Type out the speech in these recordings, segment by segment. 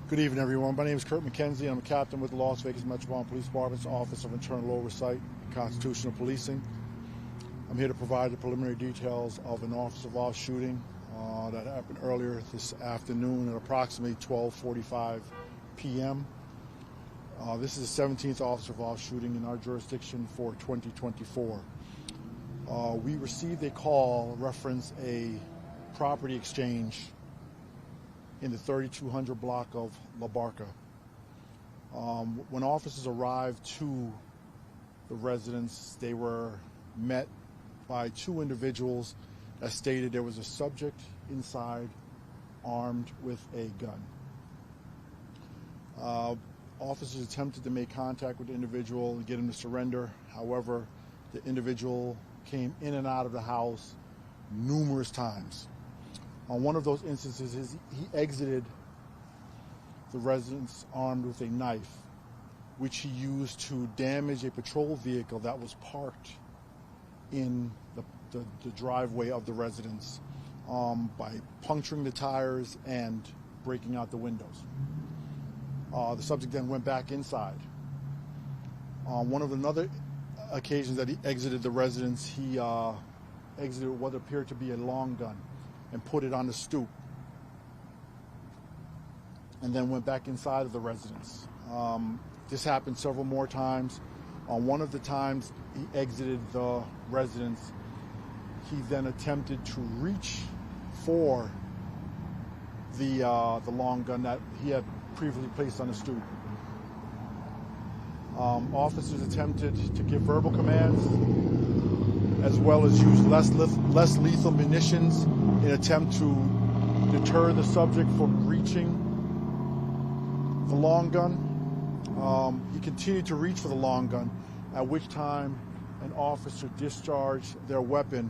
Good evening, everyone. My name is Kurt McKenzie. I'm a captain with the Las Vegas Metropolitan Police Department's Office of Internal Oversight and Constitutional Policing. I'm here to provide the preliminary details of an officer-involved shooting that happened earlier this afternoon at approximately 12:45 p.m. This is the 17th officer-involved shooting in our jurisdiction for 2024. We received a call reference a property exchange in the 3200 block of La Barca. When officers arrived to the residence, they were met by two individuals that stated there was a subject inside armed with a gun. Officers attempted to make contact with the individual and get him to surrender. However, the individual came in and out of the house numerous times. On one of those instances, he exited the residence armed with a knife, which he used to damage a patrol vehicle that was parked in the driveway of the residence by puncturing the tires and breaking out the windows. The subject then went back inside. On one of another occasions that he exited the residence, he exited what appeared to be a long gun and put it on the stoop, and then went back inside of the residence. This happened several more times. On one of the times he exited the residence, he then attempted to reach for the long gun that he had previously placed on the stoop. Officers attempted to give verbal commands as well as use less lethal munitions in an attempt to deter the subject from reaching the long gun. He continued to reach for the long gun, at which time an officer discharged their weapon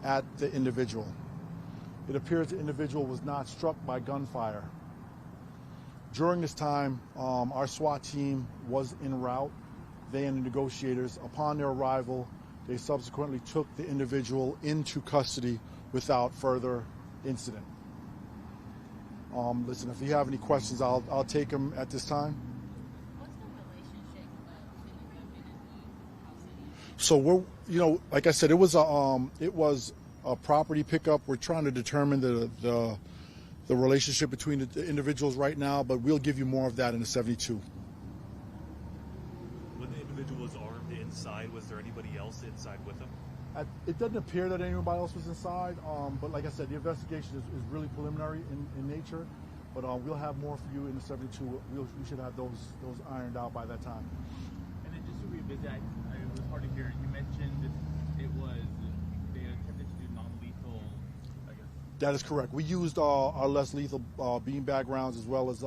at the individual. It appears the individual was not struck by gunfire. During this time, our SWAT team was en route. They and the negotiators, upon their arrival, they subsequently took the individual into custody without further incident. Listen, if you have any questions, I'll take them at this time. What's the relationship between the weapon and the house? So we're, like I said, it was a property pickup. We're trying to determine the relationship between the individuals right now, but we'll give you more of that in the 72. When the individual was armed inside, was there anybody else inside with him? It doesn't appear that anybody else was inside, but like I said, the investigation is really preliminary in nature, but we'll have more for you in the 72. We should have those ironed out by that time. And then just to revisit, it was hard to hear, you mentioned they attempted to do non-lethal, I guess. That is correct. We used our less lethal beanbag rounds as well as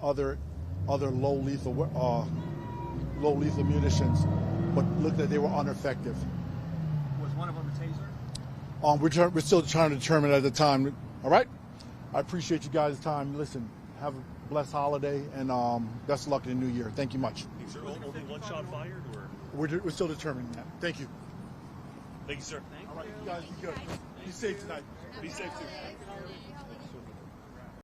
other low lethal munitions, but looked like they were ineffective. Was one of them a taser? We're still trying to determine at the time. All right. I appreciate you guys' time. Listen, have a blessed holiday and best of luck in the new year. Thank you much. Is there only one shot fired, or? We're still determining that. Thank you. Thank you, sir. All right, you guys be good. Be safe tonight. Be safe too.